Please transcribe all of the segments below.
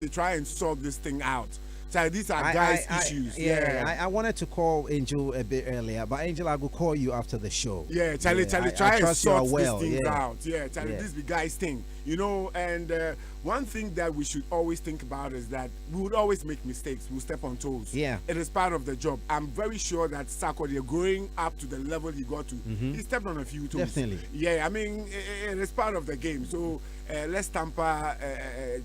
they try and solve this thing out. So these are guys' issues. I wanted to call Angel a bit earlier, but Angel, I will call you after the show. Yeah, Charlie, try and sort this thing out. Yeah, Charlie, this is the guy's thing. And one thing that we should always think about is that we would always make mistakes. We'll step on toes. Yeah. It is part of the job. I'm very sure that Sarkodie, growing up to the level he got to, he stepped on a few toes. Definitely. Yeah, I mean, it is part of the game. So let's tamper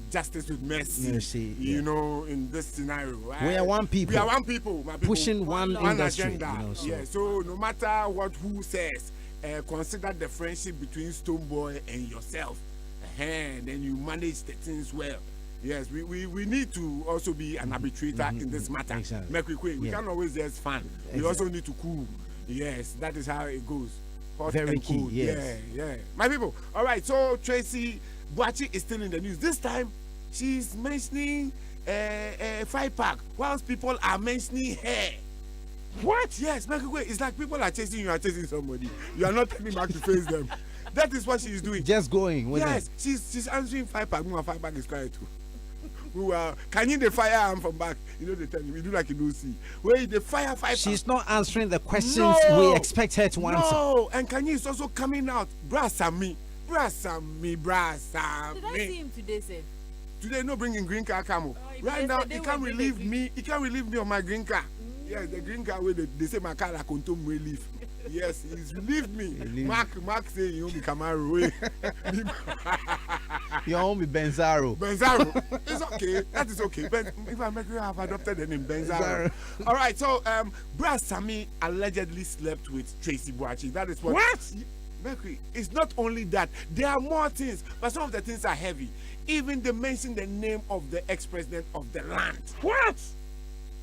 justice with mercy. In this scenario. Right? We are one people. We are one people, my people. Pushing one industry. Agenda. So no matter what who says, consider the friendship between Stonebwoy and yourself. Then you manage the things well. Yes, we need to also be an arbitrator in this matter. Exactly. We can't always just fun. We also need to cool. Yes, that is how it goes. Hot Very and key. cool. Yes. Yeah. My people. All right. So Tracey Boakye is still in the news. This time, she's mentioning 5-pack, whilst people are mentioning hair. What? Yes, it's like people are chasing you, are chasing somebody. You are not coming back to face them. That is what she's doing. Just going with it. She's answering 5-pack. 5-pack is quiet too. Can you the fire arm from back? They tell me we do like you do see. Where the fire 5-pack. She's not answering the questions we expect her to answer. No, and Kanye is also coming out. Brother Sammy. Did I see him today, sir? Today, no bringing green car camo. Right now, he can't relieve me. He can't relieve me of my green car. Yes, the green car where they say my car like Kontom relief. Yes, he's relieved me. Mark say you be Camaro. You won't be Benzaro. It's okay. That is okay. But if I make you have adopted the name Benzaro. All right. So, Brother Sammy allegedly slept with Tracey Boakye. That is what. Mercury, it's not only that. There are more things, but some of the things are heavy. Even they mention the name of the ex-president of the land. What?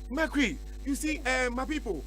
Mercury, you see, my people,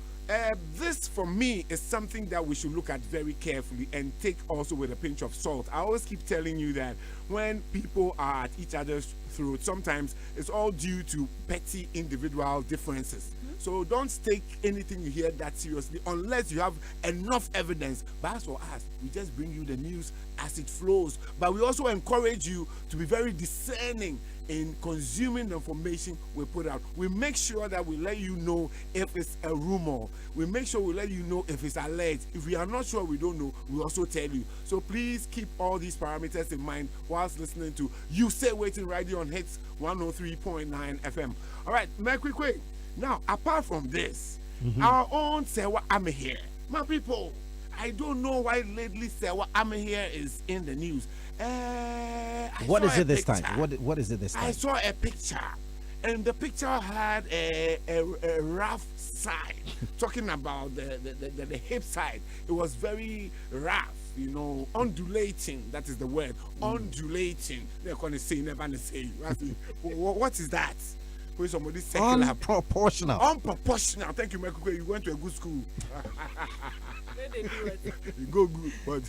this for me is something that we should look at very carefully and take also with a pinch of salt. I always keep telling you that when people are at each other's throats, sometimes it's all due to petty individual differences. So don't take anything you hear that seriously unless you have enough evidence. But as for us, we just bring you the news as it flows. But we also encourage you to be very discerning in consuming the information we put out. We make sure that we let you know if it's a rumor. We make sure we let you know if it's alleged. If we are not sure, we don't know, we also tell you. So please keep all these parameters in mind whilst listening to You Say Waiting Radio on Hitz 103.9 FM. All right, quick. Now, apart from this, our own Sewa Amehir. My people, I don't know why lately Sewa Amehir is in the news. What is it this time? What is it this time? I saw a picture, and the picture had a rough side, talking about the hip side. It was very rough, undulating. That is the word, undulating. They're going to say, never to say. What is that? When somebody unproportional. Unproportional. Thank you, Michael. You went to a good school. You go good, but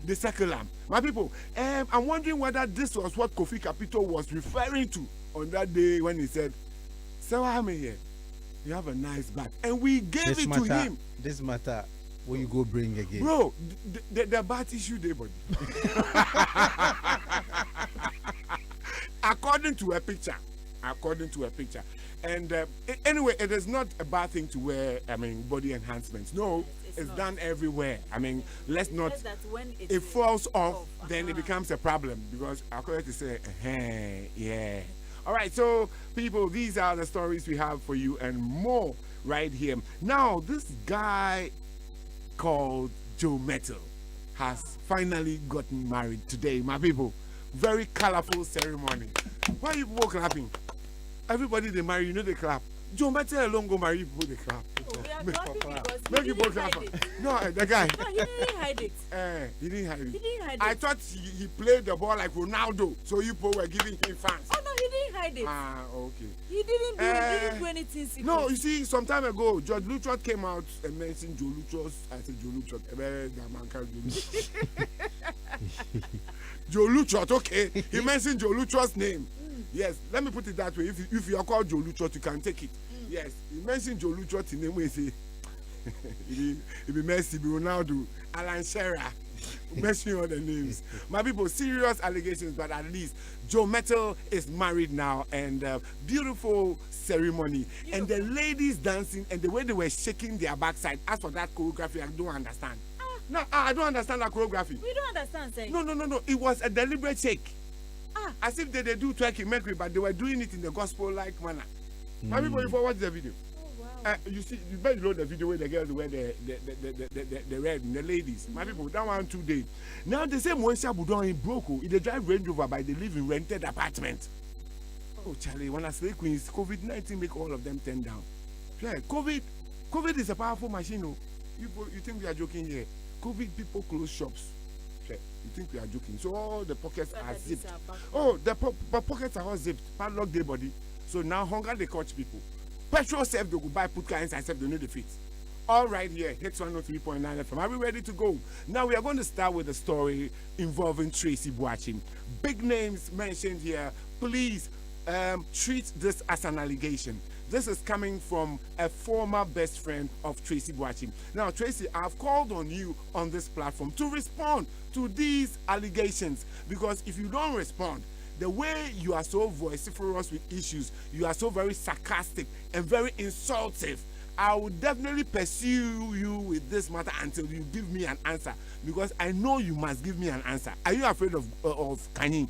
the circular. My people, I'm wondering whether this was what Kofi Kapito was referring to on that day when he said, "So I'm here. You have a nice back," and we gave it to him. This matter, will you go bring again, bro? The bat issue, day, buddy. According to a picture. And anyway, it is not a bad thing to wear, body enhancements. No, it's done everywhere. Let's not, it falls off, then it becomes a problem because according to say, yeah. All right, so people, these are the stories we have for you and more right here. Now, this guy called Joe Metal has finally gotten married today, my people. Very colorful ceremony. Why are you people clapping? Everybody they marry, they clap. Joe Metal alone go marry people, they clap. Make people clap. No, the guy. No, he didn't hide it. He didn't hide it. He didn't hide it. I thought he played the ball like Ronaldo, so you people were giving him fans. Oh no, he didn't hide it. Okay. He didn't do anything secret. No, you see, some time ago, George Luchot came out and mentioned Joe Luchot. I said Joe Luchot. Joe Luchot, okay. He mentioned Joe Luchot's name. Yes, let me put it that way. If you are called Joe Luchot, you can take it. Yes, he mentioned Joe Luchot in name. We say, it be Messi, be Ronaldo, Alan Shearer. mentioning all the names. My people, serious allegations, but at least Joe Metal is married now, and beautiful ceremony. And the ladies dancing and the way they were shaking their backside. As for that choreography, I don't understand. No, I don't understand that choreography. We don't understand, say. No. It was a deliberate shake. As if they do twerking mercury, but they were doing it in the gospel-like manner. My people, if you watch the video, you see, you better know the video where the girls wear the red, the ladies. My people, that one 2 days. Now the same Moesha Budon in Broko, they drive Range Rover, but they live in rented apartment. Oh, Charlie, when I say Queens, COVID-19 make all of them turn down. Yeah, COVID is a powerful machine. Oh. You think we are joking here? COVID people close shops. You think we are joking? So all the pockets are zipped. Oh, the pockets are all zipped. Padlock their body. So now hunger they catch people. Petrol self they go buy put car inside self they know the fit. All right here, Hitz 103.9 FM. Are we ready to go? Now we are going to start with a story involving Tracey Boakye. Big names mentioned here. Please treat this as an allegation. This is coming from a former best friend of Tracey Boakye. Now, Tracey, I've called on you on this platform to respond to these allegations, because if you don't respond, the way you are so vociferous with issues, you are so very sarcastic and very insultive, I will definitely pursue you with this matter until you give me an answer, because I know you must give me an answer. Are you afraid of Kani?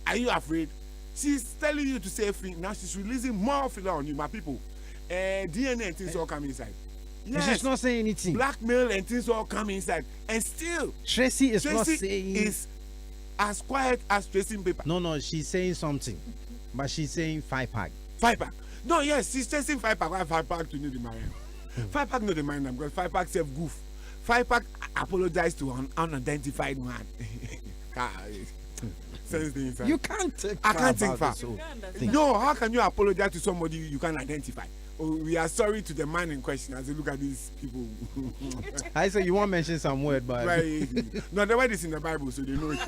Are you afraid? She's telling you to say free. Now she's releasing more filler on you, my people. DNA and things all come inside. Yes. She's not saying anything. Blackmail and things all come inside. And still, Tracey is not saying... is as quiet as tracing paper. No, she's saying something. But she's saying 5-pack. 5-pack. No, yes, she's chasing 5-pack. Why 5-pack to know the mind? 5-pack know the mind, because 5-pack self goof. 5-pack apologize to an unidentified man. You can't think I can't think far. No, how can you apologize to somebody you can't identify? Oh, we are sorry to the man in question as you look at these people. I say you won't mention some word, but right. No, the word is in the Bible, so they know it.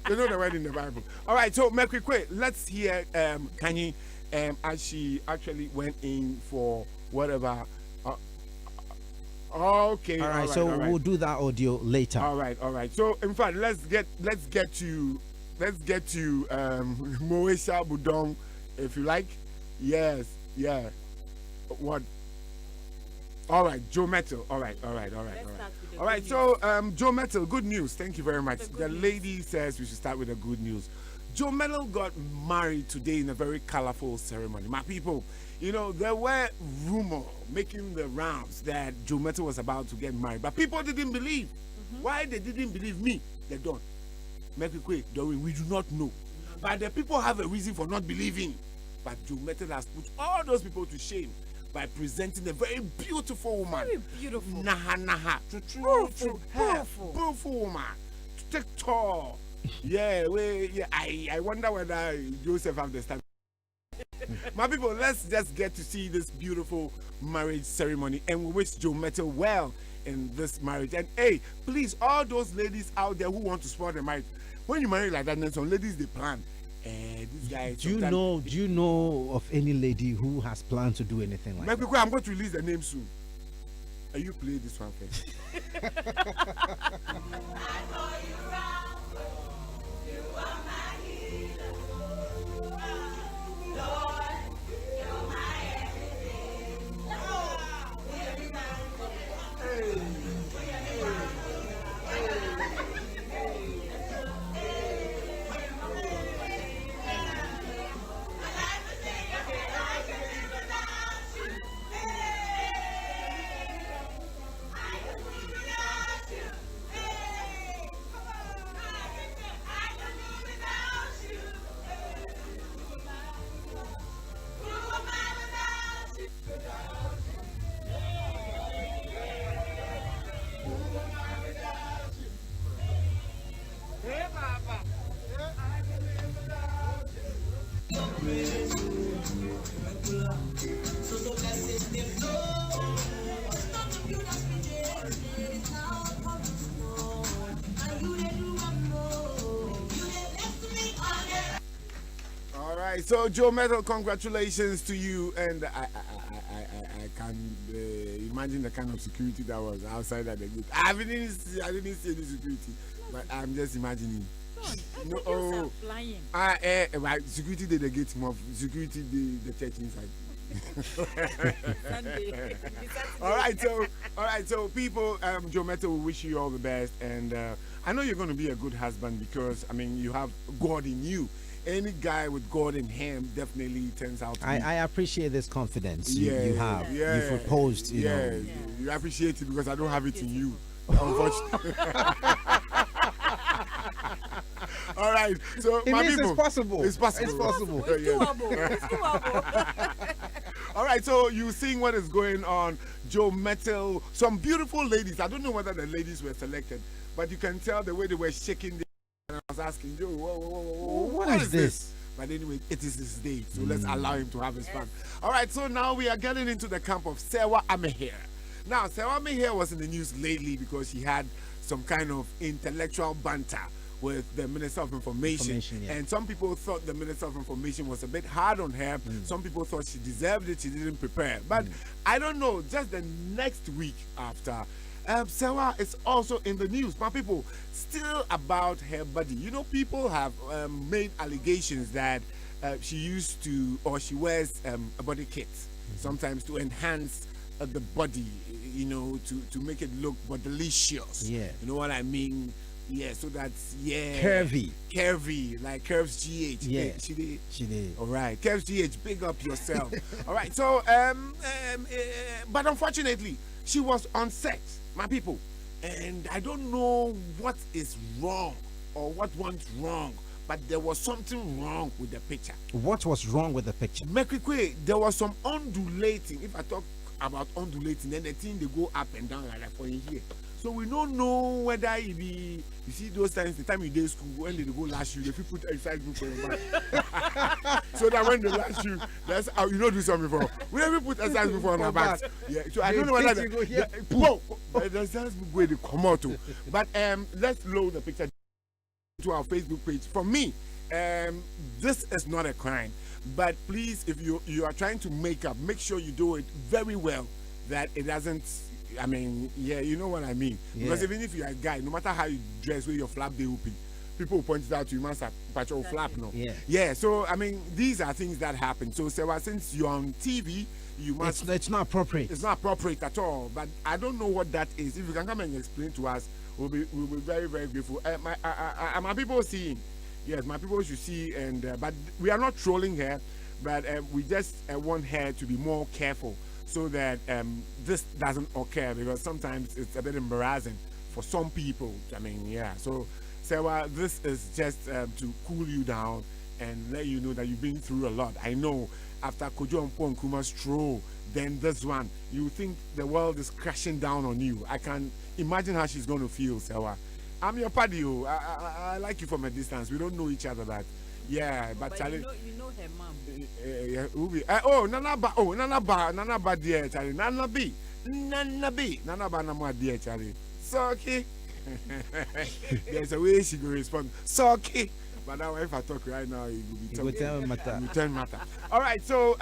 They know the word in the Bible. All right, so Mercury, quick, let's hear Kani as she actually went in for whatever. Okay. All right, so we'll do that audio later. All right. So in fact, let's get to Moesha Budong, if you like. Yes, yeah. What? All right, Joe Metal. All right. All right. So Joe Metal, good news. Thank you very much. The lady says we should start with the good news. Joe Metal got married today in a very colorful ceremony. My people, you know, there were rumors making the rounds that Joe Metal was about to get married, but people didn't believe. Why they didn't believe me? They don't. Make it quick, Doreen, we do not know. But the people have a reason for not believing. But Joe Metal has put all those people to shame by presenting a very beautiful woman. Very beautiful. Naha. Beautiful woman. To take tall. Yeah, I wonder whether Joseph have the stamina. My people, let's just get to see this beautiful marriage ceremony, and we wish Joe Metal well in this marriage. And hey, please, all those ladies out there who want to spoil the marriage, when you marry like that, then some ladies they plan. This guy. Do you know of any lady who has planned to do anything like that? I'm going to release the name soon. And you play this one first. So Joe Metal, congratulations to you, and I can imagine the kind of security that was outside at the gate. I didn't see any security, but I'm just imagining. No, flying. Right, security did the gate more. Security the church inside. all right, so people, Joe Meta will wish you all the best, and I know you're going to be a good husband because I mean you have God in you. Any guy with God in him definitely turns out to be. I appreciate this confidence you have. Yeah, You've proposed, you know. You appreciate it because I don't have it in you. Unfortunately. All right, so it my means people, it's possible. It's possible. It's possible. It's doable. It's doable. All right, so you seeing what is going on, Joe Metal, some beautiful ladies. I don't know whether the ladies were selected, but you can tell the way they were shaking. And I was asking Joe, what is this? But anyway, it is his day, so let's allow him to have his fun. All right, so now we are getting into the camp of Sewa Ameher. Now, Sewa Ameher was in the news lately because she had some kind of intellectual banter with the Minister of Information. And some people thought the Minister of Information was a bit hard on her. Some people thought she deserved it, she didn't prepare. But I don't know, just the next week after, Sewa is also in the news. My people, still about her body. You know, people have made allegations that she used to, or she wears a body kit, sometimes to enhance the body, you know, to make it look bodilicious. Yeah. You know what I mean? Yeah, so that's curvy, like Curves GH. Yeah, she did. All right, Curves GH, big up yourself. All right, so but unfortunately, she was on set, my people, and I don't know what is wrong or what went wrong, but there was something wrong with the picture. What was wrong with the picture? Mekwe, there was some undulating. If I talk about undulating, then the thing they go up and down like for in here. So we don't know whether it be, you see those times, the time you did school, when they go lash you, if you put exercise book on your back. So that when they lash you, that's how you know do something before. Whenever you put exercise book on your back. Yeah, so I don't know whether the exercise book where they come out to. But let's load the picture to our Facebook page. For me, this is not a crime. But please, if you are trying to make up, make sure you do it very well, that it doesn't, I mean, yeah, you know what I mean. Yeah. Because even if you're a guy, no matter how you dress, with your flap they open, people will point it out to you, must have patrol flap, no. Yeah, so I mean, these are things that happen. So Sarah, since you're on TV, you must. It's not appropriate. It's not appropriate at all. But I don't know what that is. If you can come and explain to us, we'll be very, very grateful. My people seeing. Yes, my people should see, and but we are not trolling her, but we just want her to be more careful so that this doesn't occur, because sometimes it's a bit embarrassing for some people. I mean, yeah. So, Sarah, this is just to cool you down and let you know that you've been through a lot. I know after Kojo and Nkrumah's stroll, then this one, you think the world is crashing down on you. I can imagine how she's going to feel, Sarah. I'm your paddy. I like you from a distance. We don't know each other, but yeah. But Charlie, you know her mom. Nana ba dear Charlie. Nana B. Nana ba nama dear Charlie. So okay. There's a way she will respond. So okay. But now if I talk right now, it will be talking. It will matter. All right. So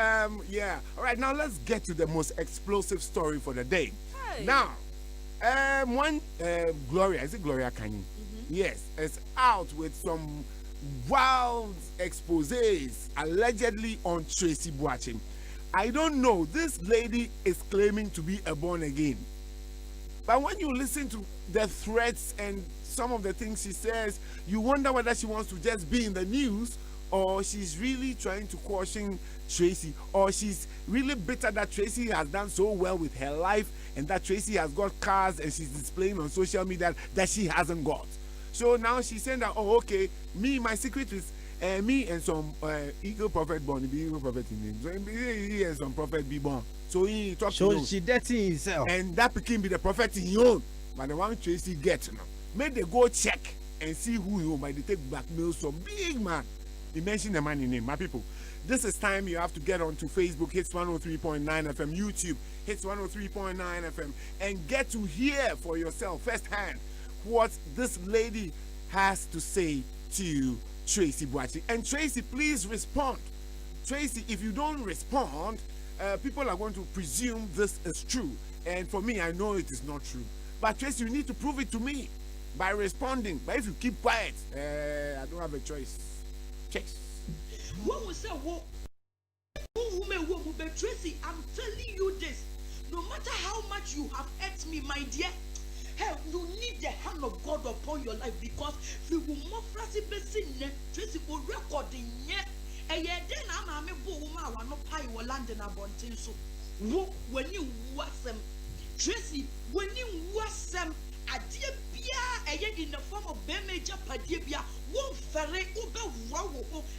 yeah. All right. Now let's get to the most explosive story for the day. Hey. Now. Gloria, is it Gloria Kani? Yes, is out with some wild exposés allegedly on Tracey Boakye. I don't know, this lady is claiming to be a born again. But when you listen to the threats and some of the things she says, you wonder whether she wants to just be in the news, or she's really trying to caution Tracey, or she's really bitter that Tracey has done so well with her life and that Tracey has got cars and she's displaying on social media that she hasn't got. So now she's saying that, oh, okay, my secret is me and some eagle prophet born, the eagle prophet in him. So he and some prophet be born. So he talks to you. She dirty himself. And that became be the prophet in your own. But the one Tracey gets now, make they go check and see who you might take blackmail some big man. He mentioned the man in name, my people. This is time you have to get onto Facebook, Hitz 103.9 FM, YouTube, Hitz 103.9 FM, and get to hear for yourself firsthand what this lady has to say to Tracey Boakye. And Tracey, please respond. Tracey, if you don't respond, people are going to presume this is true. And for me, I know it is not true. But Tracy, you need to prove it to me by responding. But if you keep quiet, I don't have a choice. Chase. What was that? Tracy, I'm telling you this. No matter how much you have hurt me, my dear, hell, you need the hand of God upon your life, because if you will more Tracy will record in yet. And yet, then I'm a boom, I no pie will land in a bunting. So, when you was them, Tracy, when you was them, a dear beer, in the form of Bemajor Padibia, won't ferry over wow,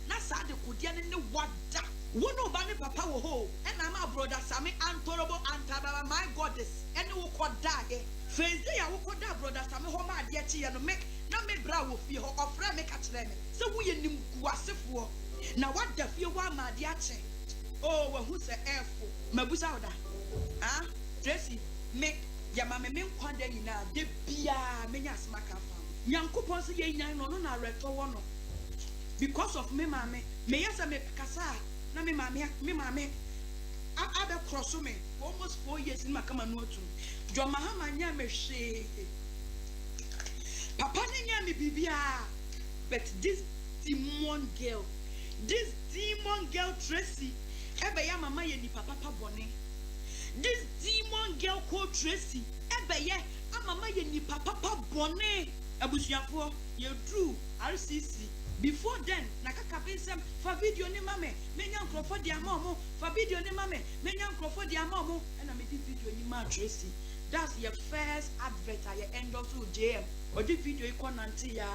Nasa the Kudian in the water. One no bunny papa will hold, and I'm a brother Sammy, Antorable, Antababa, my goddess, and who could die. Face day, I will die, brother Sammy, home, my dear tea, and make no make brow with you or friend make a tremor. So we in him was for. Now what the fear one, my dear chain? Oh, well, who's the airful? Mabusauda. Ah, Tracy, make Yamame Quandina, de Bia, Menas Macafam. Young coupons, ye no, no, reto. Because of me, mammy, may I make Cassa. Na me mame abe cross me almost 4 years in makama no tu jo mahama nya me hwe papa nya me bibia, but this demon girl Tracy ebe ya mama ye ni papa bone. This demon girl called Tracy ebe ye mama ye ni papa bone. Abusuafo ye drew RCC. Before then, nakaka pensem for video ni mame, menya nkrofo dia mamo, for video ni mame, menya nkrofo dia mamo, and I made video ni ma Tracy. That's your first advert I end up to JM. Or the video iko nanti ya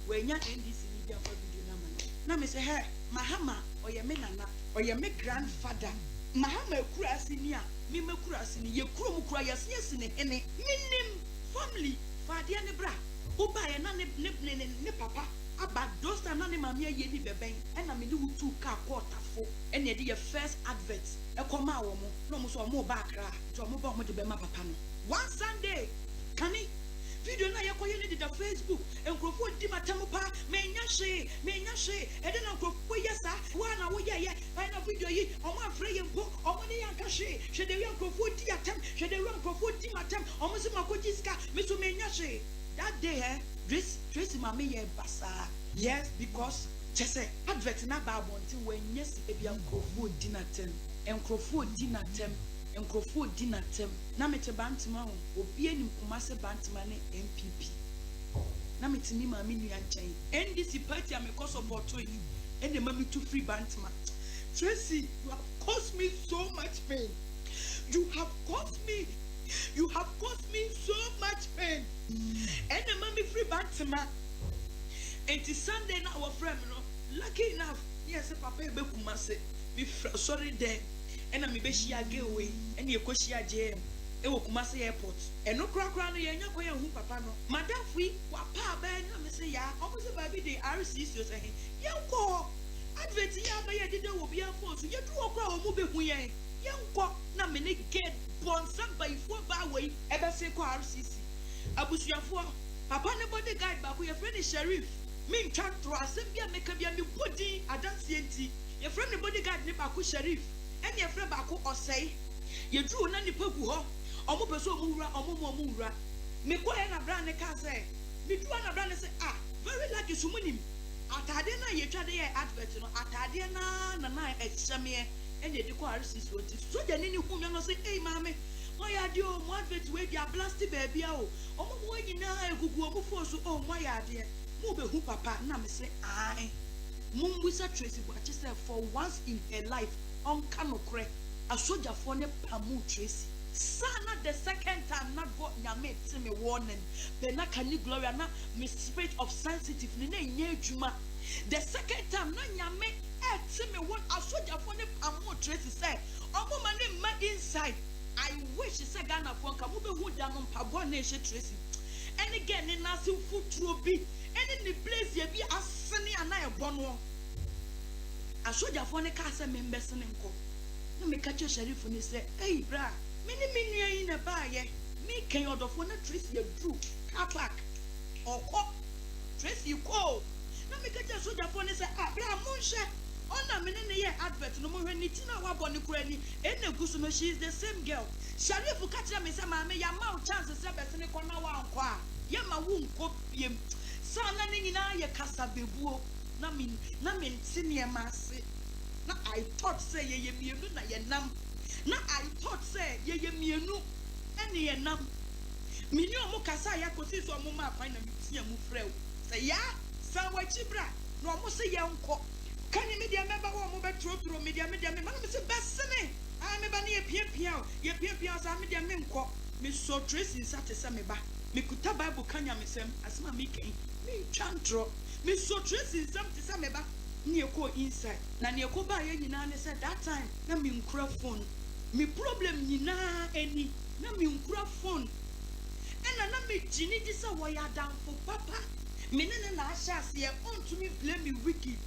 when ya NDC media for video na man. Na me say hey, mahama or ye me nana or ye me grandfather. Mahama ekura asinia, me kura asini, ye kura mu kura yes ni ene. Minim family, fadia ne bra. Oba ye na ne papa. About those time na mamia ye ni beben and I mean do 2 car quarter for and ye your first advert e come awo mo no mo so mo back ra so mo ba mo de be ma papa no one Sunday Kani video na ye koye ni the Facebook enkrofo di matam pa menya hwe e de na enkrofo yesa wa na wo ye na video yi o ma afre ye mpo o mo ne yanka hwe de enkrofo di atam hwe de enkrofo di matam o mo se makoji ska me so menya hwe that day Tracy mama ye basa. Yes, because just say advert na Bible until when yes ebi enkrofo dinatem na mete bantima ho obi anim kumase bantima ne MPP na mete ni mama ni anchen NDC party am cause support to you and the mama to free bantima. Tracy, you have caused me so much pain. You have caused me so much pain. And the mommy free bantima. And it's Sunday now our friend, lucky enough, yes, papa be kumase. Be sorry then. And I'm be she away. And you ko she jam. E wo kumase airport. And no kra no ye nya koye hu papa no. Madam fui wa pa ba na me say ya. Almost baby the RCC so say. Yenko. Advert ya ba ye dede wo bia phone so ye do okra o mu be hu yen. Yenko na me ne get born somebody for ba way. E be say ko RCC. Abusuafo papa ne bodyguard ba ko your friend is sheriff me ntwa tro asem bia meka bia me body adanse enti your friend ne bodyguard ne ba ko sheriff and your friend ba ko osei ye dru na nipa gu ho omo peso omo wura me ko e na bra ne ka say me dru na bra ne say very lucky sumunim atade na ye twa de ye advert no atade na ehye and ye de ko RCC so de ni hu me no say hey mama why are you more advert we dia blasty baby o omo mo nyina egugu omo fo so o mo ya de mo be hu papa na me say ai mo mbusa Tracy Boakye say for once in her life on kanokre a soldier for ne pamu Tracy sana the second time not go nyame te me warning be na Kani Gloria na me spirit of sensitive ni na nya adwuma the second time na nyame te me won a soldier for ne pamu Tracy say omo man ma inside. I wish you said Ghana for come over who down on Pabon Nation Tracy. And again, in Nassau food trophy, and in the place you be as sunny and I a bono. I showed your phone a casa members and co. No, me catch a sheriff when he said, hey, bra, many in a bar, ye. Me can order for a Tracy a drew, car park, or cop. Tracy you call. No, me catch a soldier phone and say, bra, Monsha, on a minute, yeah. advert no mo hwani tina wa bɔ ne kura ni ene gusu no she is the same girl Sharifu kacha me say maame ya ma chance say bese ne kona wa nkɔ a ya ma wo nkɔ biem sana ne nyina ye kasa bebuo na me ntine ma ase na I thought say ye mienu na ye nam na I thought say ye mienu ene ye nam mini omo kasa ya kosi so omo ma kwan na metia mu frɛ wo say ya san wa chibra na omo say ye nkɔ kan ni media member wo omo betrotro media me ma na me say besene ah me ba na ye pia sa media me nkɔ me so Tracey insate say me ba me kuta Bible kanya me sem asema me kan me chantro me so Tracey insate say me ba ni eko inside na ni eko ba ye nyina ne say that time na me nkura phone me problem nyina eni na me nkura phone ena na me jini di say wo ya damfo papa me ne na ahya ase on to me play me wicked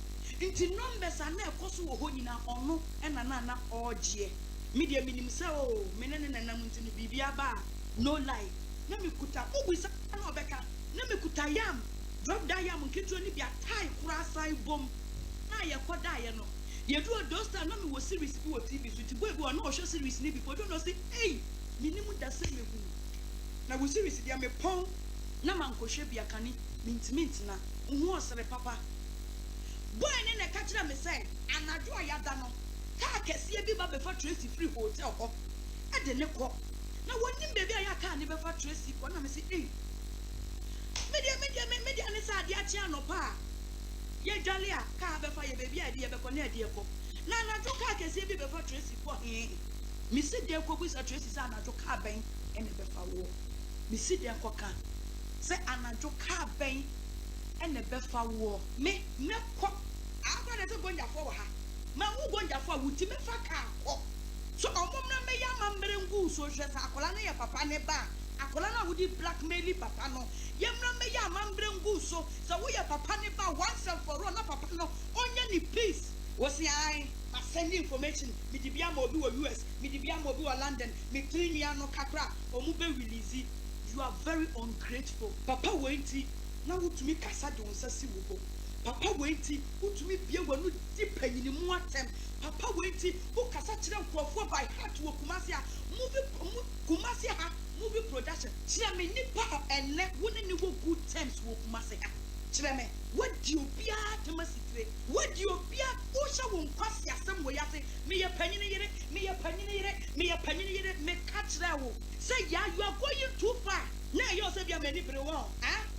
inti numbers ana ekoso wo ho nyina ono ena na ogie me dia minim say oh me ne na nti no bibia ba no lie na me kuta obuisa na obeka na me kuta yam drop that yam nketo ni bia tie kura sai bom na ye koda ye no ye do those time na me wo series bi wo TV so ti boy bi no show series ni before don't know say hey minimu da say me hu na wo series dia me pon na mankohwe bia kani mint na hu osere papa boy ne na ka kira me say anadwo ayada no ka kese bi ba be fa Tracey free hotel ho e de ne ko na wonim baby aya ka ne be fa Tracey ko na me say eh media ne sa dia chia no pa ye dwale a ka be fa ye baby ade ye be ko na ade ye ko na anadwo ka kese bi be fa Tracey ko mi si de ko bu sa Tracey sa anadwo ka ben e ne be fa wo mi si de ko ka se anadwo ka ben e ne be fa wo me ko agba de se gonja fo ha ma wo gonja fo wuti me fa ka ko so omom na me ya mambre ngu so hwe sa akola na ye papa ne ba akola na wudi blackmail papa no ye mra me ya mambre ngu so wo ye papa ne ba once and for all na papa no onya ni peace wo si ai ma send information mi di bia ma obi wo US mi di bia ma obi wo London mi trinia no kakra omu be release you are very ungrateful papa wenti na wutumi kasa de wonsa si wo papa wenti wutumi bia wanu di panyini mu atem papa wenti wo kasa kire nkrofo by heart wo kumase a movie kumase ha movie production kire me nipa enne wo ne wo good terms wo kumase ha kire me what do obia temasitire what do obia wo sha wo nkwase asem wo yase me ye panyini yire me ka kire wo say ya you are going too far na ye o se bia me ni bre wo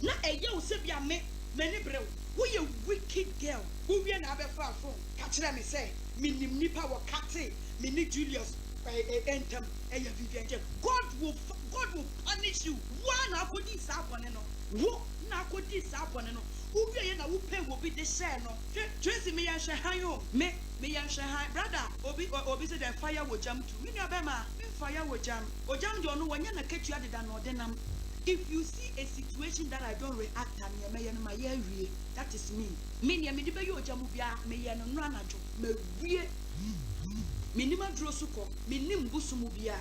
na eye o se bia me ni bre wo who you wicked girl who we na be far from catch them say me nipa wo kate me ni Julius entem Vivian God will punish you one akodi sa bone no wo na akodi sa bone no who we na wo pay wo bi de share no Tracey me yan hwe han yo me yan hwe han brother obi say the fire wo jam to me na be ma fire wo jam do no wonya na ketua de da no de nam. If you see a situation that I don't react and me that is me. Me me be yo jamu bia me ye no anajo me wie. Me ni ma dro suko me ni mbusu mu bia.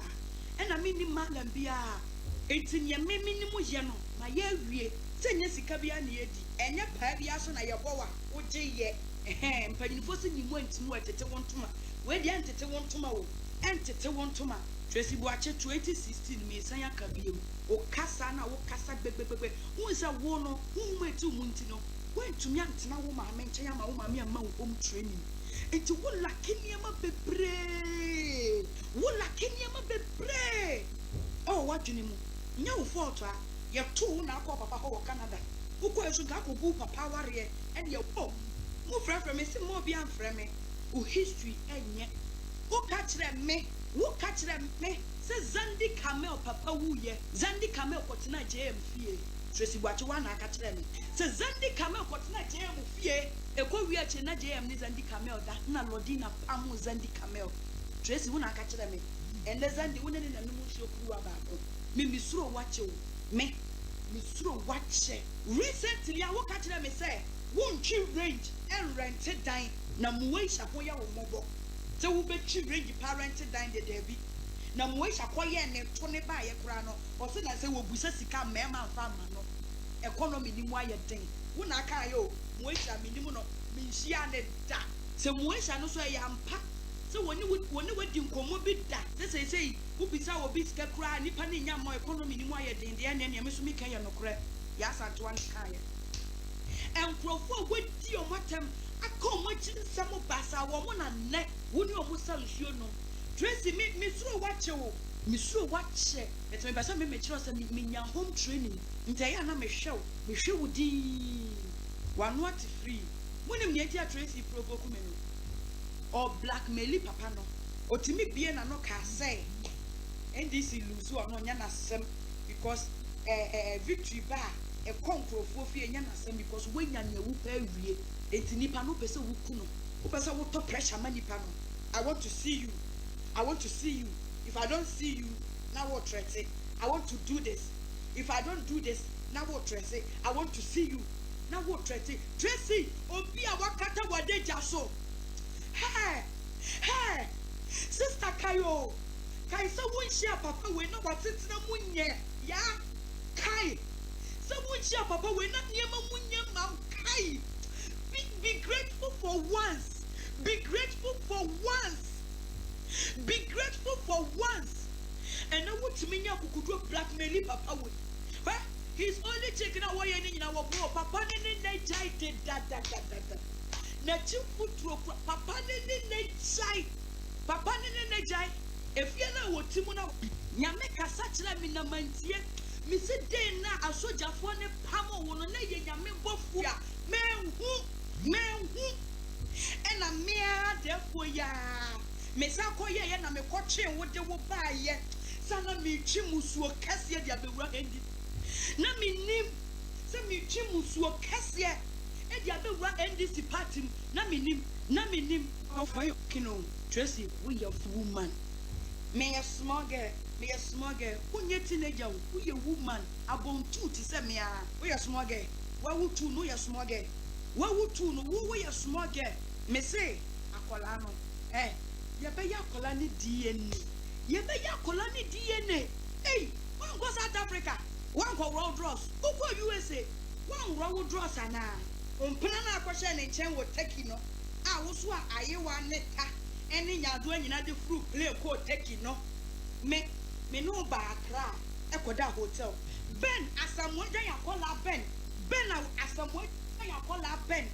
E na me ni malam bia. Enti ye me ni mu ye no ma ye wie. Se nya sika bia na ye di. Enye pa bia so na ye bowa wo je ye. Mpanifo se ni mu antimu atete wontuma. We dia antete wontuma wo. Entete wontuma. Tracey Boakye 2016 me san ya kabiem o kasa na wo kasa gbegbegbegbe wo se wo no wo metu mu nti no wo entumi antena wo maame nkyɛn ama wo maame ama wo home training enti wo lakini ama bebre oh wadwene mu nya wo fault a ye to na akɔ papa ho wɔ Canada wo kɔ esu ga akɔ bu papa ware ɛne ye wo mo frɛ me se mo bi amfrɛ me o history enye wo ka kyerɛ me wo ka kyerɛ me se Zandi Camel papa wuye Zandi Camel kɔtena JM fie Tracey Boakye wa na aka kyerɛ me se Zandi Camel kɔtena JM fie ekɔ wi akyi na JM ni Zandi Camel da na Lodina pam Zandi Camel Tracey wo na aka kyerɛ me ende Zandi wo ne ne nanu mu hye okuwa baako me misuro wakye wo me misuro wakye recently a wo ka kyerɛ me se wo ntwi range and rent dan na muwe hya ho ya wo mobɔ se wo betwi range parent dan de debi na muwe hya koye ne to ne ba ye kura no o se na se wo busa sika mema afa ma no economy ni mu aye den wo na aka yo muwe hya minimu no minhia ne da Se muesha no so yampa. So when we di nkomo bi da. Say wo bisa wo bi sika kra nipa ne nya mo economy ni mo aye den de na me so mi kan ye no kra. Ya santo an kan ye. Enkrofo we di o matem akọ mo chi nsemo basa wo mo na ne wo ni o mo salusuo no. Tracy me suro wache wo. Me suro wache. Et me basa me chiro se me nya home training. Ntaya na me hwe wo di. One what free. When him near Tracy provoke me or blackmail papa no. Or to me be na no can say. And this is lose or no yana sem because victory bar a conqueror for fear yana sem because when yan you pay we et nipa no pesa wukuno. Upesa water pressure money pano. I want to see you. I want to see you. If I don't see you, now what Tracy? I want to do this. If I don't do this, now what Tracy? I want to see you. Now what Tracy? Tracy, obi awakata wadeja so. Hey, Sister Kayo. Kai sa wunshia papa we no watetina munye. Ya, Kai. Sa wunshia papa we na niema munye mam Kai. Be grateful for once. Be grateful for once. Be grateful for once. And I want to mean you could blackmail papa we. He's only taking away any in our bro. Papa didn't jai did that. Nachu putro papa didn't jai. Papa didn't jai. If you know what Timona Yameka such like me namantia, Miss Dana, a soldier for the pamo, one lady Yamin Bofua, man who, and a mere therefore ya. Miss Akoya and I'm a coaching what they will buy yet. Sana me chimusu cassia the other ended. Na mi nim se mi chimu so kase e dia be wa NDC party na mi nim of my kino Tracy we a woman me a small girl who nye teenager who a woman abon two ti se me a we a small girl wa wu two no ya small girl wa wu two no wo we a small girl me say akola no ye be ya akola ni DNA hey one go South Africa. One go road draws. Who go USA? One road draws and Umpana question and chain will take no. I was what I want neta. Any ya doing the fruit play code take no. Me no by a cry. Echo that hotel. Ben as someone day I call her Ben. Ben as someone day I call her Ben.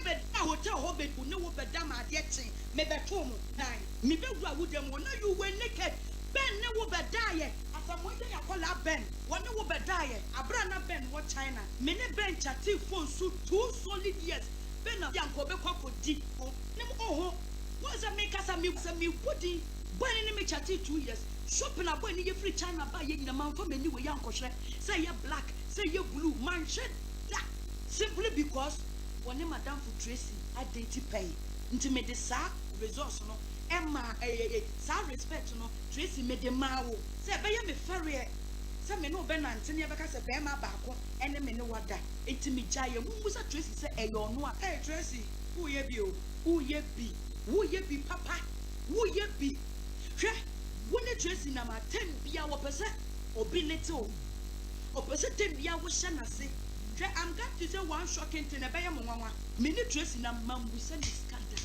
Ebed a hotel hobbit who know what the dama getting. Maybe 2 9. Me be would them when you were naked. Ben never be die. Someone day I call her Ben. One will be die. Abrana Ben, what China. Many Ben chatty phone so 2 solid years. Ben of Yanko Beko deep. Oh, what's a make us a milk pudding? When enemy chatty 2 years. Shopping up when you free China buy in the mount from anyway, Yanko say you're black, say you're blue, man shed that. Simply because when Madame for Tracy, I date pay. Into me the sa resource no. Emma, sa respect no. Tracy made the mao. Say, be me ferry. Say me no ben antini abeka say be ma baako ene me ne wada. Enti me jaye mu musa Tracy say e yo no a. Hey Tracy, who ye bi o? Who ye bi papa? Who ye bi? Hwe, woni Tracy na ma 10 bia wo pese obi little. O pese 10 bia wo hye na se. Hwe, I'm going to say one shocking thing e be ye mo nwanwa. Me ne Tracy na mambu say scandal.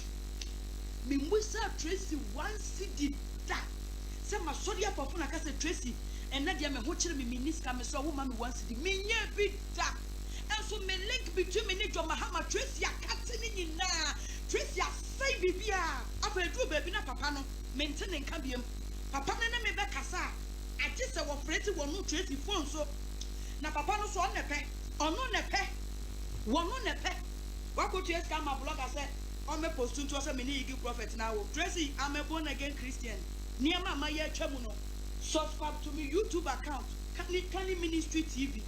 Me musa Tracy one city da. Say my sorry papa na ka say Tracy and na dia me ho kire me miniska me so wo ma me one city me nya bi da. And so me link between me ne Jo Mahama Tracy akate ni nyina. Tracy say bibia afa edu baby na papa no maintain nka biem. Papa na me be kasa age se wo freti wo no Tracy phone so na papa no so on ne pe wo no ne pe wako to eska ma blogger say on me post to say me ni igi prophet now Tracy I'm a born again Christian. Niema ma ye twemu no subscribe to me YouTube account Kani Ministry TV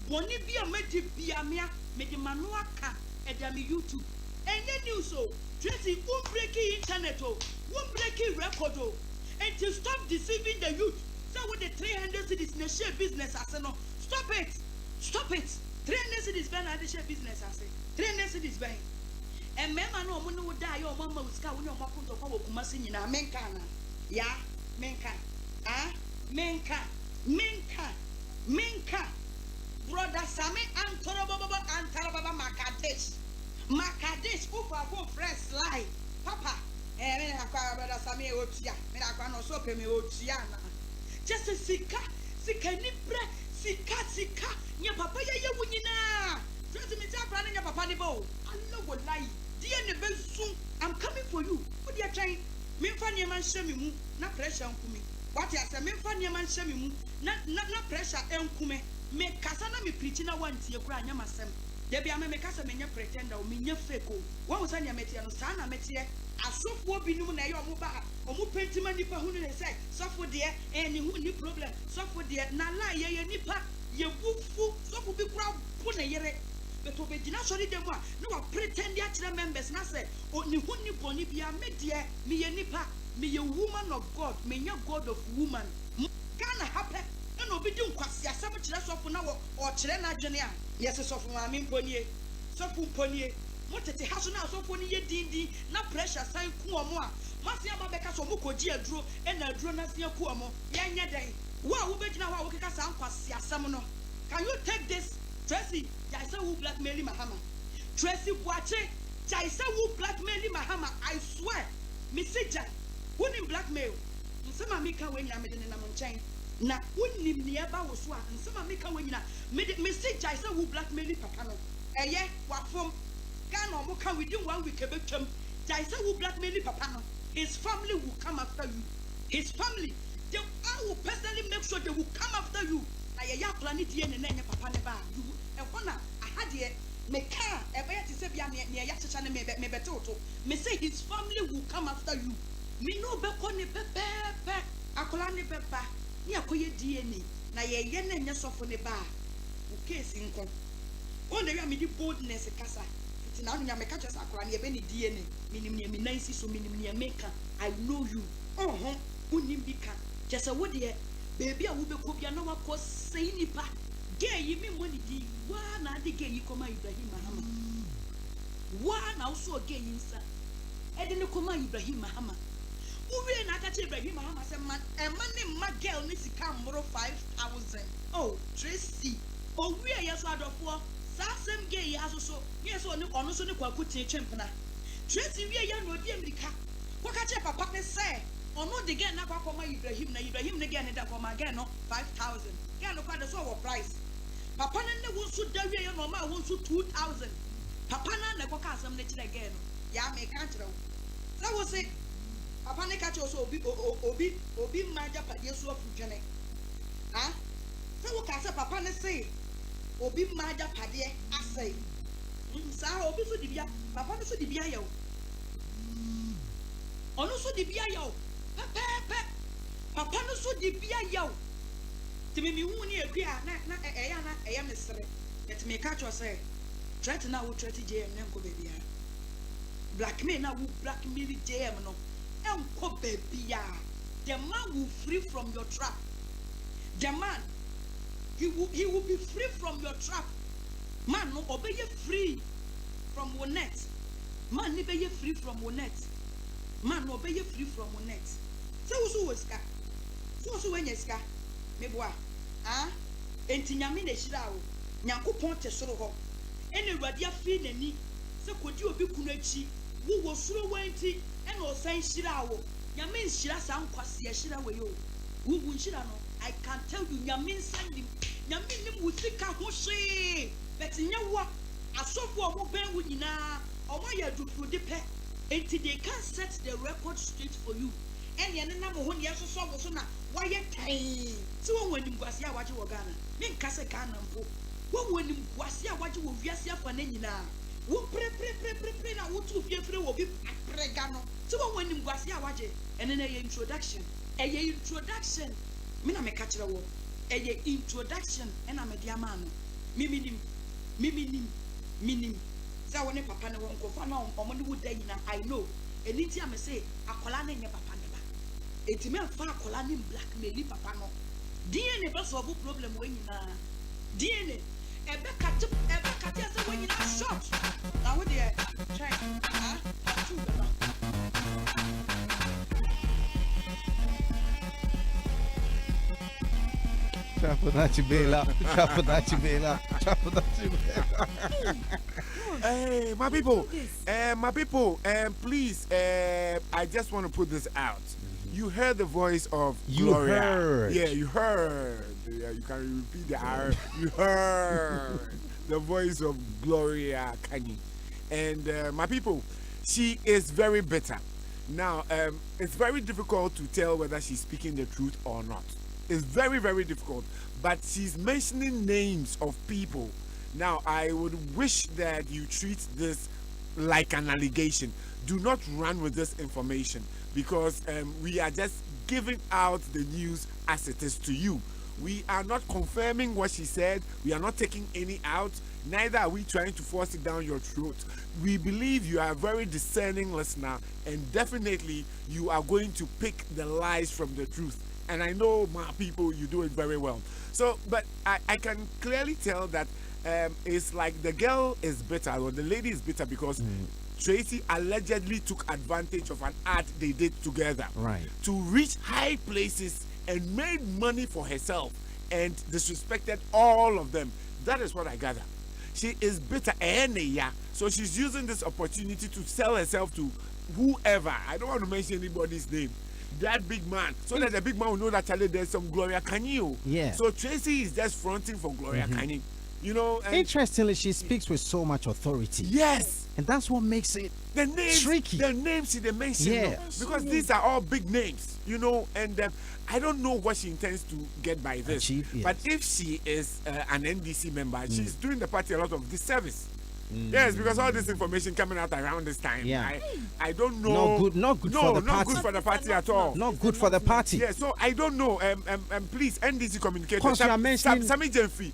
boni bia medi bia me de manual ka e da me YouTube enye news so Tracy breaking internet breaking record and to stop deceiving the youth. So with the 300 cities in share business as no stop it 300 cities ban at the share business as 300 cities ban and mema no mo no die your mama uska wo no makunto kwa Kumasi nyina menka na ya menka Brother Sammy Antarababa Makadesh Makadis ufa go fresh slide. Papa, me na kwa Brother Sammy otia. Me na kwa no so pe me otia na. Just sika ni bre sika. Nya papa ye wunyina. Just me tell brother nya papa ni bo. Allah go lie. Dear ne bezu. I'm coming for you. What you trying? Me fa ne man hye me mu na pressure nkumi. What you say me fa ne man hye me mu na pressure enkume. Me kasa na me preach na wantie kura nya masem. Debi ame me kasa me nya pretender o me nya fake o. Wo wo sanya metie no sa na metie asofo binum na ye omo ba omo pentima nipa hu ne say sofo de ni hu ni problem sofo de na la ye nipa ye bufu sofo bi kura bu na yere beto be gina sori dem a no wa pretend ya kire members na say o ni hu ni boni bia me de me ye nipa me ye woman of God me nya God of woman kana happen no be di nkwase asem kire sofo na wo o kire na adwene a yes sofo ma me mponie sofo mponie motete haso na sofo ni ye dindi na pressure san ku omo a mase aba beka so mo koji aduro e na aduro na sia ku omo ye nya den wo a wo begina wo a wo keka san kwase asem no. Can you take this? Tracey, Jaisa who blackmail Mahama. Tracey Boakye, Jaisa who blackmail Mahama. I swear, Missy Jai, who in blackmail? Some Amika when you are made in a mountain. Na unim nearby was one, and some Amika when you are Missy Jaisa who blackmail Pacano. A year, what from Gano Moka within 1 week a victim. Jaisa who blackmail Papano. His family will come after you. His family, I will personally make sure they will come after you. I ya planet yen and then papa neba. You and one I had here me car a bear to say near Yachana me betoto. Me say his family will come after you. Me no becone pepe akolane pepa. Ni akoye DNA. Na ye yen and your soft on the bar. Okay, sinko. On the me boldness casa. It's now near me catches akolan ye benny DNA. Minim nice so minim maker. I know you. Oh, unimbika. Just a wood here. Baby, I will be copia no one cause say nipa. Gay, you mean money di one and the gay you come Ibrahim Mahama. One also gay inside. I didn't come Ibrahim Mahama. Who will not catch Ibrahim Mahama? Said man, a man named my girl needs to come more 5,000. Oh, Tracey. Oh, we are yes out of 4. Sasem gay has also, yes, on also the Quakuti Champana. Tracey, we are young with the America. What catch up a partner say? Or not again, not for my Ibrahim again, and for my girl, 5,000. Girl, no quite a sort of price. Papa and the ones who die, your mamma wants to 2,000. Papa and the Quacasam let it again. Ya may catch them. That was it. Papa and catch also obi Maja Padias of Jane. Ah? So what can say Papa and say? Obi Maja Padia, I say. Sa obi so dibia, Papa so dibia yo. Ono so dibia yo. Papa no so dibia yo. Timi mi hu ni akua na eya mesre. Let me catch you say. Try to now try to JM nenko baby. Blackmail now will blackmail JM no. Enko baby. The man will free from your trap. The man he will be free from your trap. Man no obey you free from your net. Man never you free from your net. Man obey you free from your net. So was ka. So when you ska. Me boa. Ah? Enti nyame na hira wo. Nyankopon te soro ho. Ene awurade afi nani. Se kodi obi kunu achi. Wo wo soro wanti ene o san hira wo. Nyame nhira sa nkwase hira wo yo. Wo wo nhira no. I can tell you nyame nsandi. Nyame nim wo sika ho hwe. Bet nyawo asofo omo ben wo nyina. Omo ya dufu de pe. Enti they can set the record straight for you. And the number one years or so na why ye time. So when you was ya what you were Ghana, mean Casa Ghana. When you was ya what you will be for Nenina. Who pre now, what to be free will be pregano. So when you was ya what and then a introduction. A introduction. Mina me catch a word. A introduction and I'm a diamano. Minim. So when papa no won't go for no or money would day I know. And it's a say, a colana in your papa. It's me far colani blackmail papa no. DNA never solve a problem when you na. DNA. Ebe kati when you na short. Now what they try? Hey, my people, please, I just want to put this out. You heard the voice of Gloria. Heard. Yeah, you heard. Yeah, you can repeat the R. You heard the voice of Gloria Kani. And my people, she is very bitter. Now, it's very difficult to tell whether she's speaking the truth or not. It's very, very difficult. But she's mentioning names of people. Now, I would wish that you treat this like an allegation. Do not run with this information because we are just giving out the news as it is to you. We are not confirming what she said. We are not taking any out. Neither are we trying to force it down your throat. We believe you are a very discerning listener, and definitely you are going to pick the lies from the truth. And I know, my people, you do it very well. So, but I can clearly tell that it's like the girl is bitter, or the lady is bitter because Tracey allegedly took advantage of an art they did together to reach high places and made money for herself and disrespected all of them. That is what I gather. She is bitter, so she's using this opportunity to sell herself to whoever. I don't want to mention anybody's name. That big man, so that the big man will know that there's some Gloria Kani. Yeah. So Tracey is just fronting for Gloria Kani. You know, interestingly, she speaks with so much authority. Yes. And that's what makes it the names, tricky. The names she mentioned, yes. Because these are all big names, you know, and I don't know what she intends to get by this. Achieve, yes. But if she is an NDC member, she's doing the party a lot of disservice. Yes, because all this information coming out around this time, I don't know. Not good for the party. Not good for the party at all. Not good for the party. Yeah, so I don't know. Please, NDC communicators. Sammy Jemfi,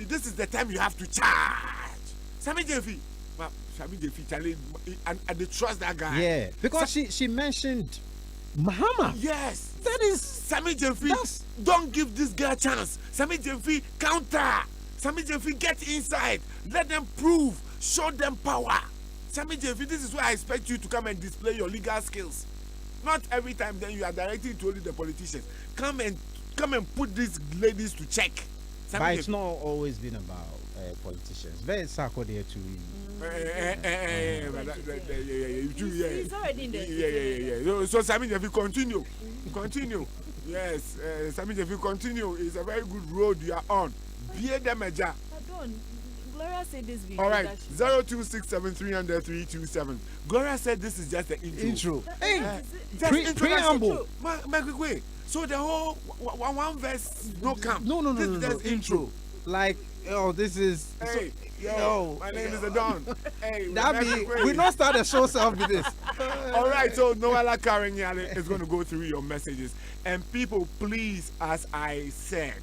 this is the time you have to charge. Sammy Jemfi, Charlie, and they trust that guy. Yeah, because she mentioned Mahama. Yes. That is Sammy Jemfi. Don't give this guy a chance. Sammy Jemfi, counter. Sammy Jemfi, get inside. Let them prove. Show them power. Sammy Jemfi, this is where I expect you to come and display your legal skills. Not every time then you are directing to only the politicians. Come and put these ladies to check. Sammy but it's not always been about politicians. Very Sako there too. He's already in there. So Sammy Jemfi, continue. Yes, Sammy Jemfi, continue. It's a very good road you are on. Be them a job. Gloria said this video. All right, 0267300327. Gloria said this is just the intro. Hey, preamble. So the whole one verse no come. No. This is just intro. Like, this is. Hey, my name is Adon. Hey, we not start the show self with this. All right, so Noella Karen is going to go through your messages. And people, please, as I said,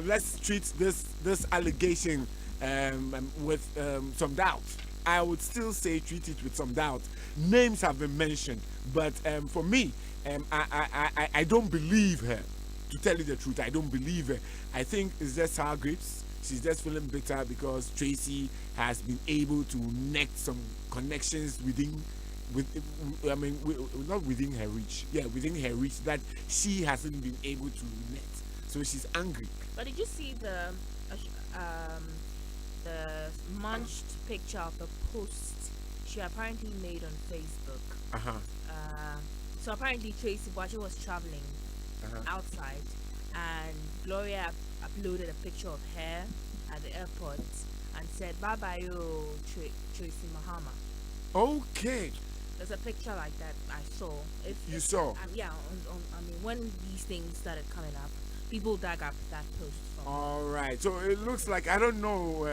let's treat this allegation with some doubt. I would still say treat it with some doubt. Names have been mentioned, but for me, I don't believe her. To tell you the truth, I don't believe her. I think it's just sour grapes. She's just feeling bitter because Tracey has been able to net some connections not within her reach. Yeah, within her reach that she hasn't been able to net. So she's angry. But did you see the munched picture of the post she apparently made on Facebook? So apparently Tracey Boakye was traveling outside, and Gloria uploaded a picture of her at the airport and said, "Bye bye, yo, Tracey Mahama." Okay. There's a picture like that I saw. You saw? Yeah. When these things started coming up, people dug up that post. All right. So it looks like I don't know,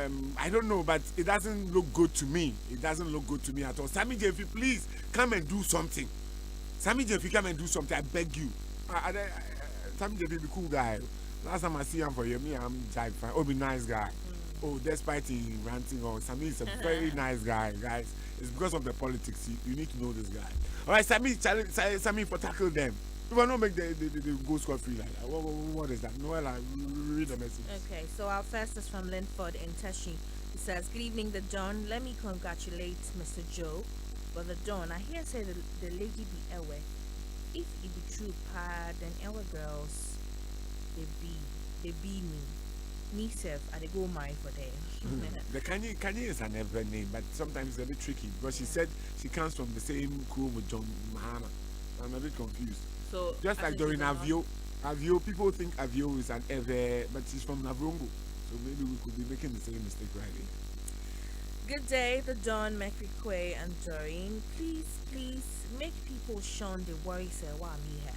but it doesn't look good to me. It doesn't look good to me at all. Sammy Jemfi, please come and do something. Sammy Jemfi, come and do something. I beg you. Sammy Jemfi be cool guy. Last time I see him for you, I'm Jai fan. Oh, be nice guy. Oh, despite him ranting on Sammy is a very nice guy, guys. It's because of the politics. You need to know this guy. All right, Sammy, for tackle them. If I don't make the go scot free like that, what is that? Noella, read the message. Okay, so our first is from Linford in Teshi. He says, "Good evening, the Don. Let me congratulate Mr. Joe. But the Don, I hear say the lady be away. If it be true, then our girls, they be they be me self, and they go marry for them. The Kanye is an ever name, but sometimes it's a bit tricky because she said she comes from the same crew with John Mahama. I'm a bit confused. So Just like during Avio, people think Avio is an ever, but she's from Navrongo. So maybe we could be making the same mistake right here. Good day, the Don, Quay, and Doreen. Please make people shun the worry here.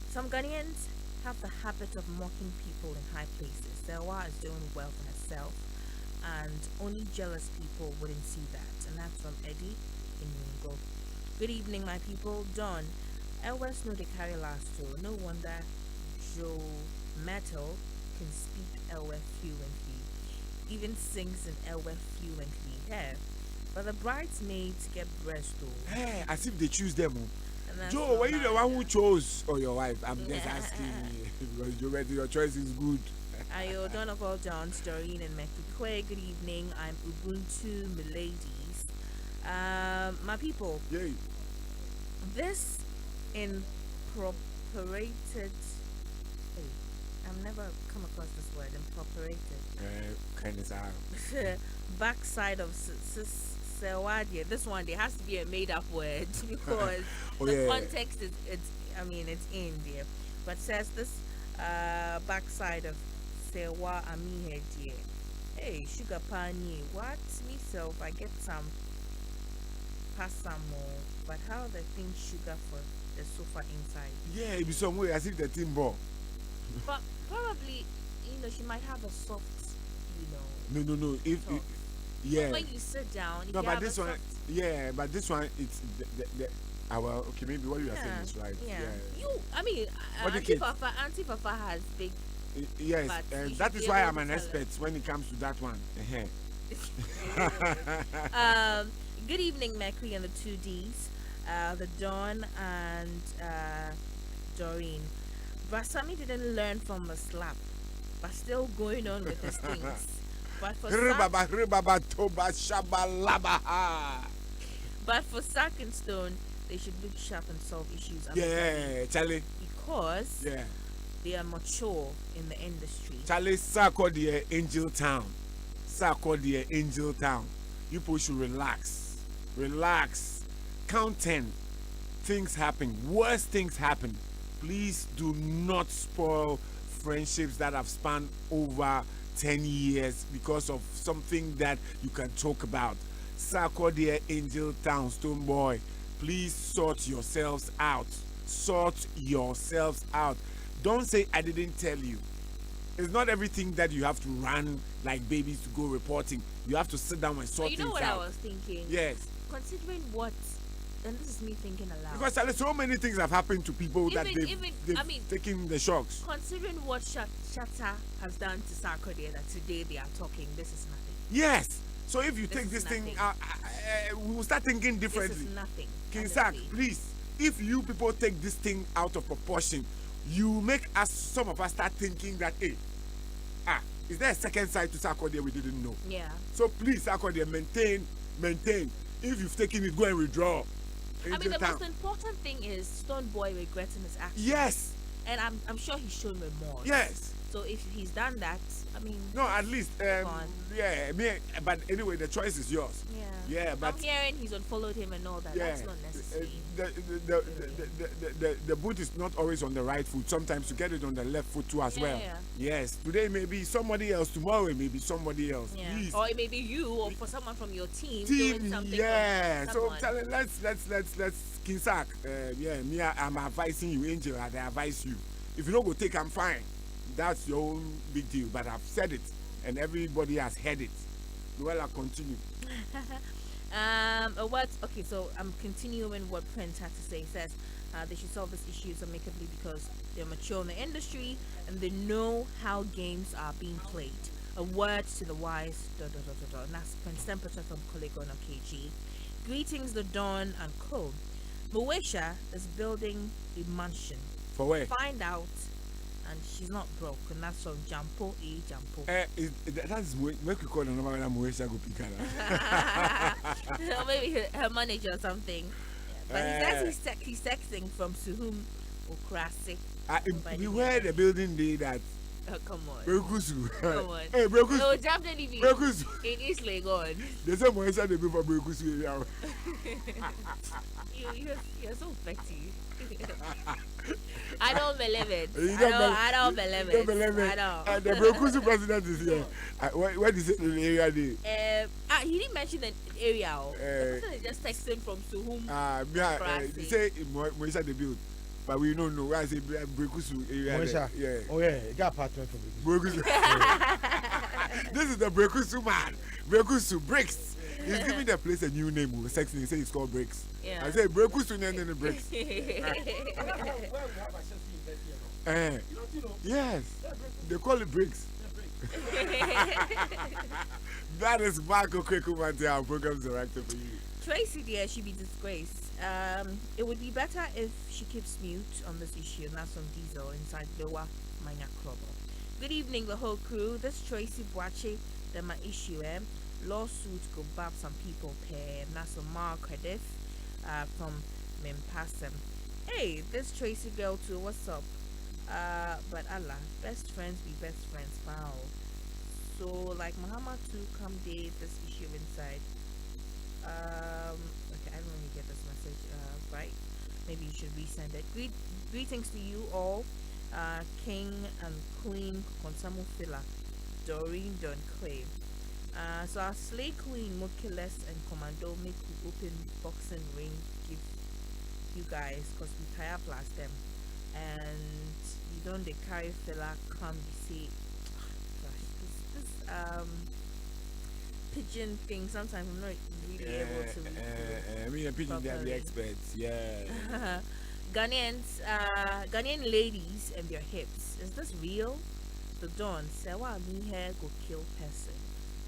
Some Ghanaians have the habit of mocking people in high places. Sewa is doing well for herself, and only jealous people wouldn't see that. And that's from Eddie in Mingo. Good evening, my people. Don, Elwes know they carry last too. No wonder Joe Metal can speak Elwes fluently. Even sings in Elwes fluently. Hey, but the bridesmaids get breast though. Hey, as if they choose them. Joe, from were you the one who Naija. chose or your wife? I'm just asking because Joe, your choice is good. Ayo, Donovan John, Doreen, and Quay. Good evening. I'm Ubuntu Miladies. My people, Yay. this incorporated. Hey, I've never come across this word. Incorporated. Kind of Backside of Sewadia. This one, there has to be a made-up word because Oh, the yeah. context is. It's in there, but says this backside of Sewa Amihe dear. Hey, sugar pani. What myself? I get some. Pass some more. But how the thing sugar for the sofa inside? Yeah, it be some way as if the team ball. But probably, she might have a soft, No. If Soft. yeah. when you sit down. If No, you but have this a one, soft, yeah, but this one, it's well, okay, maybe what you are saying is right. Yeah. What do Auntie kids- Fafa has big. Yes, But you and should that be is why able I'm to an tell expert when it comes to that one. Good evening, Macri and the 2Ds, the Dawn and Doreen. Brother Sammy didn't learn from the slap, but still going on with his things. But for Sack and Stone, they should look sharp and solve issues Yeah, Charlie. because Yeah, they are mature in the industry. Charlie. Sako the Angel Town. Sako the Angel Town. You people should relax. Count 10. Things happen. Worse things happen. Please do not spoil friendships that have spanned over 10 years because of something that you can talk about. Sako the Angel Town, Stone Boy. Please sort yourselves out. Don't say I didn't tell you. It's not everything that you have to run like babies to go reporting. You have to sit down and sort You know things what out. I was thinking? Yes. Considering what, and this is me thinking aloud. Because Charlie, so many things have happened to people that Even- they've taken the shocks. Considering what Shatta has done to Sarkodie, that today they are talking, this is nothing. Yes. So if you This take is this thing nothing. out, we will start thinking This differently. is nothing. King Sack, honestly. please, if you people take this thing out of proportion, you make some of us start thinking that, hey, is there a second side to Sarkodie we didn't know? Yeah. So please, Sarkodie, maintain. If you've taken it, go and withdraw. The Angel Town. most important thing is Stone Boy regretting his actions. Yes. And I'm sure he's shown remorse. Yes. So if he's done that, No, at least, on. yeah. But anyway, the choice is yours. Yeah, but I'm hearing he's unfollowed him and all that. yeah, That's not necessary. the boot is not always on the right foot. Sometimes you get it on the left foot too as well. Yeah. Yes. Today may be somebody else. Tomorrow it may be somebody else. Yeah. Please. Or it may be you or for someone from your team doing something. Yeah. For So someone. tell it, let's Kinsak. Me, I'm advising you, Angel. I advise you. If you don't go take, I'm fine. That's your own big deal. But I've said it, and everybody has heard it. Well, I'll continue. Okay, so I'm continuing what Prince had to say. He says they should solve these issues amicably because they're mature in the industry and they know how games are being played. A word to the wise, And that's Prince Temperature from Kolegono KG. Greetings, the Dawn and Co. Moesha is building a mansion. For where? Find out, and she's not broke, and that's from Jampo E. Jampo. That's where we call the number when Moesha go pick her. Or maybe her manager or something. But he says he's texting from Suhum Okrasi. Beware the building day that Oh, come on. Brekusu. Come on. Hey, Brekusu. No, definitely be. Brekusu. In East Legon. They say Moisa they be for Brekusu area. You're so petty. I don't believe it. I don't believe it. You don't believe it. I don't. And the Brekusu president is here. What is it in the area there? He didn't mention the area. The person is just texting from Suhum. They say Moisa they build. But we don't know. Why I say Brekusu area? Moisa. Yeah. Oh yeah, you got apartment for Brekusu. This is the Brekusu man. Brekusu Bricks. He's giving the place a new name. Sex name. Say it's called Bricks. Yeah. I say Brekusu and Bricks. Yes. They call it Bricks. That is Marco Kwekumante, our program director for you. Tracy, dear, she be disgraced. It would be better if she keeps mute on this issue, and that's on Diesel inside Lower Manya Club. Good evening, the whole crew. This Tracey Boakye, the my issue, lawsuit go bab some people pay, and that's a Mar Credif from Mimpasem. Hey, this Tracy girl too, what's up? But Allah, best friends be best friends, wow. So, like Muhammad too, come date this issue inside. Okay, I don't really get this message right. Maybe you should resend it. Greetings to you all, King and Queen Konsamu Fila, Doreen Don Clay. So our slay queen Mokiles and Commando make we open boxing ring give you guys because we tie up last them, and you don't they carry Fila come you see. Gosh, this pigeon thing, sometimes I'm not really able to read I mean, a pigeon, they are the experts, yeah. Ghanaian ladies and their hips. Is this real? The Dawn said, "Wow, me hair go kill person."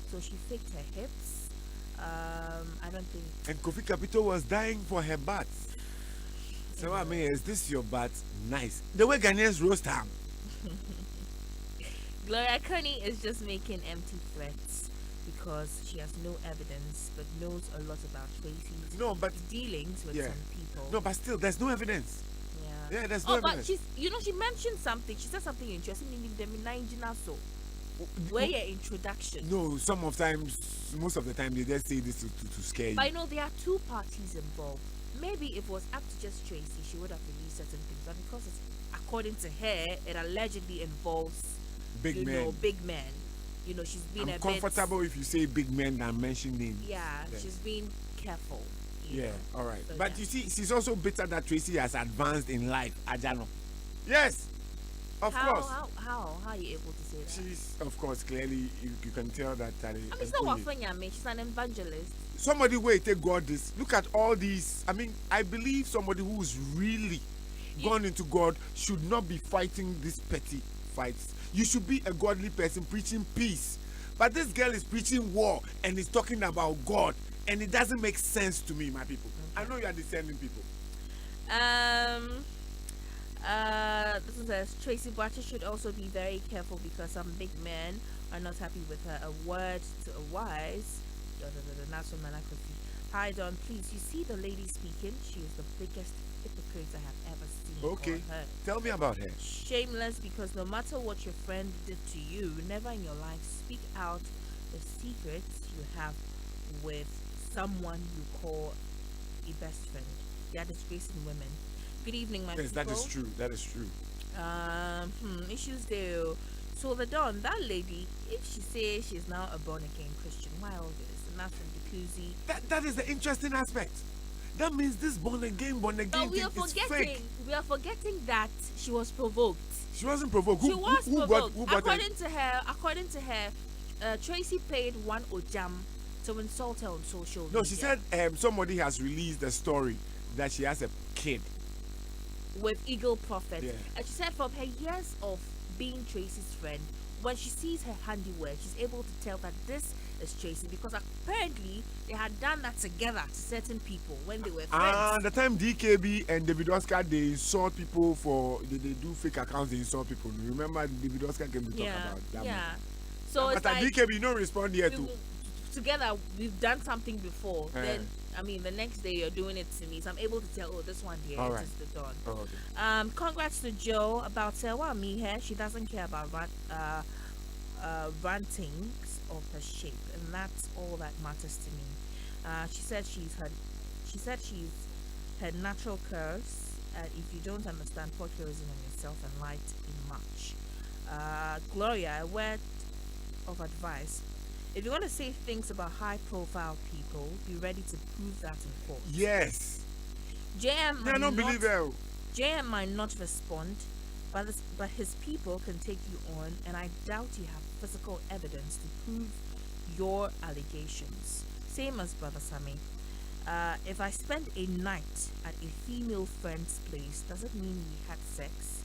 So she faked her hips. I don't think. And Kofi Kapito was dying for her butt. So I mean, is this your butt? Nice. The way Ghanaians roast ham. Gloria Kani is just making empty threats because she has no evidence but knows a lot about Tracy's dealings with some people. No, but still, there's no evidence. Yeah, there's no evidence. But she mentioned something. She said something interesting in the so. Where your introduction? No, most of the time, they just say this to scare you. But I know there are two parties involved. Maybe if it was up to just Tracy, she would have released certain things. But because it's, according to her, it allegedly involves big men. You know, she's been I'm comfortable if you say big men than mention names. Yeah, she's been careful. Yeah, all right. So, but you see, she's also bitter that Tracy has advanced in life. Ajano. Yes. Of course. How are you able to say that? She's, of course, clearly, you can tell that. I mean, it's not what she's an evangelist. Somebody where take God this. Look at all these. I mean, I believe somebody who's really gone into God should not be fighting these petty fights. You should be a godly person preaching peace. But this girl is preaching war and is talking about God. And it doesn't make sense to me, my people. I know you are discerning people. This one says Tracey Boakye should also be very careful because some big men are not happy with her. A word to a wise. Hi Don, please. You see the lady speaking? She is the biggest hypocrite I have ever seen. Okay. Tell me about her. Shameless because no matter what your friend did to you, never in your life speak out the secrets you have with someone you call a best friend. They are disgracing women. Good evening, my people. Yes, that is true. That is true. Issues there. So the Dawn, that lady, if she says she's now a born again Christian, why all this? And that's from the koozie. That is the interesting aspect. That means this born again but thing is fake. We are forgetting that she was provoked. She wasn't provoked. Who provoked. Who according to her, Tracy paid one ojam to insult her on social media. No, she said somebody has released a story that she has a kid with Eagle Prophet. Yeah. And she said from her years of being Tracy's friend, when she sees her handiwork, she's able to tell that this is Tracy because apparently they had done that together to certain people when they were friends. The time DKB and David Oscar, they insult people they do fake accounts, they insult people. Remember David Oscar came to talk about that. Yeah. So but it's like DKB, you don't respond here too. Together, we've done something before. Then I mean, the next day you're doing it to me, so I'm able to tell. Oh, this one here All right. is the dog. Oh, okay. Congrats to Joe about me here. She doesn't care about rantings of her shape, and that's all that matters to me. She said she's her natural curves. If you don't understand, pour kerosene on yourself and light in March. Gloria, a word of advice: if you want to say things about high-profile people, be ready to prove that in court. Yes. JM I don't believe that. JM might not respond, but his people can take you on, and I doubt you have physical evidence to prove your allegations. Same as Brother Sammy. If I spend a night at a female friend's place, does it mean we had sex?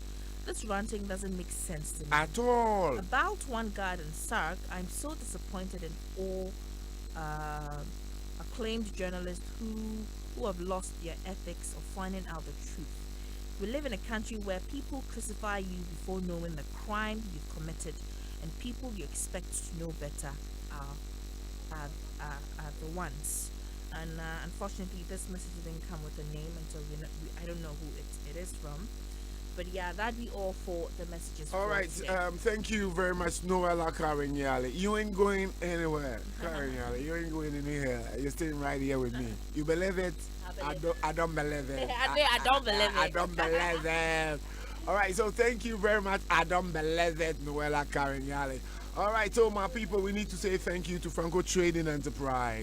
This ranting doesn't make sense to me. At all. About one garden, Sark, I'm so disappointed in all acclaimed journalists who have lost their ethics of finding out the truth. We live in a country where people crucify you before knowing the crime you've committed, and people you expect to know better are the ones. And unfortunately, this message didn't come with a name, and so I don't know who it is from. But yeah, that'd be all for the messages. All right. Thank you very much, Noella Karen Yale. You ain't going anywhere, Karen Yale. You ain't going anywhere. You're staying right here with me. You believe it? I don't believe it. I don't believe it. I don't believe it. All right. So thank you very much. I don't believe it, Noella Karen Yale. All right. So my people, we need to say thank you to Franco Trading Enterprise.